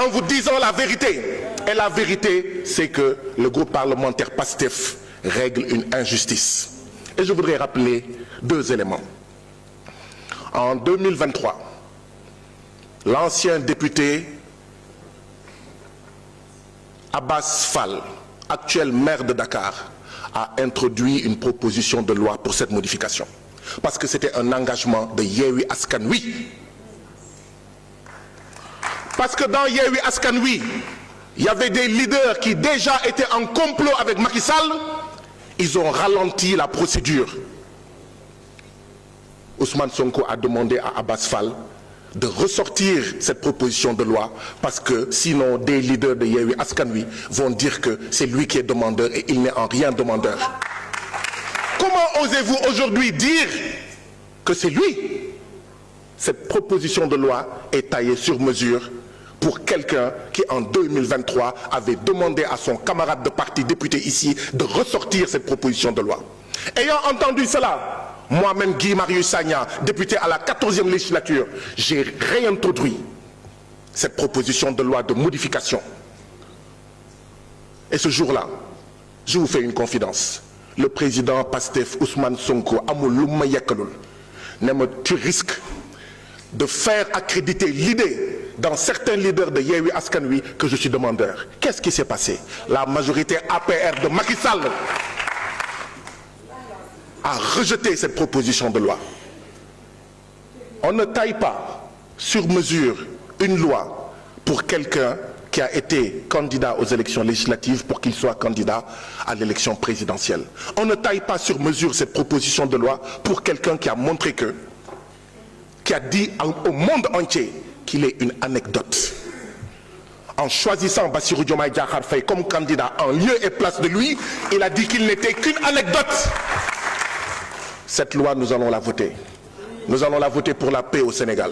en vous disant la vérité. Et la vérité, c'est que le groupe parlementaire PASTEF règle une injustice. Et je voudrais rappeler deux éléments. En 2023, l'ancien député Abbas Fall, actuel maire de Dakar, a introduit une proposition de loi pour cette modification. Parce que c'était un engagement de Yewwi Askan Wi. Parce que dans Yewwi Askan Wi, il y avait des leaders qui déjà étaient en complot avec Macky Sall. Ils ont ralenti la procédure. Ousmane Sonko a demandé à Abbas Fall de ressortir cette proposition de loi parce que sinon des leaders de Yewwi Askan Wi vont dire que c'est lui qui est demandeur et il n'est en rien demandeur. Comment osez-vous aujourd'hui dire que c'est lui? Cette proposition de loi est taillée sur mesure pour quelqu'un qui en 2023 avait demandé à son camarade de parti député ici de ressortir cette proposition de loi. Ayant entendu cela, moi-même Guy Marius Sagna, député à la 14e législature, j'ai réintroduit cette proposition de loi de modification. Et ce jour-là, je vous fais une confidence. Le président PASTEF Ousmane Sonko amul lu ma yekkalul ne ma tu risques de faire accréditer l'idée dans certains leaders de Yewwi Askan Wi que je suis demandeur. Qu'est-ce qui s'est passé? La majorité APR de Macky Sall a rejeté cette proposition de loi. On ne taille pas sur mesure une loi pour quelqu'un qui a été candidat aux élections législatives pour qu'il soit candidat à l'élection présidentielle. On ne taille pas sur mesure cette proposition de loi pour quelqu'un qui a montré que, qui a dit au monde entier qu'il est une anecdote. En choisissant Bassirou Diomaye Diakhar Faye comme candidat en lieu et place de lui, il a dit qu'il n'était qu'une anecdote. Cette loi, nous allons la voter. Nous allons la voter pour la paix au Sénégal.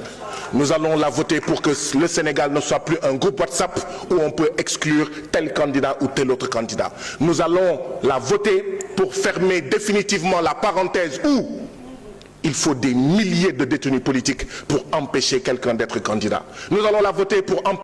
Nous allons la voter pour que le Sénégal ne soit plus un groupe WhatsApp où on peut exclure tel candidat ou tel autre candidat. Nous allons la voter pour fermer définitivement la parenthèse où il faut des milliers de détenus politiques pour empêcher quelqu'un d'être candidat. Nous allons la voter pour empêcher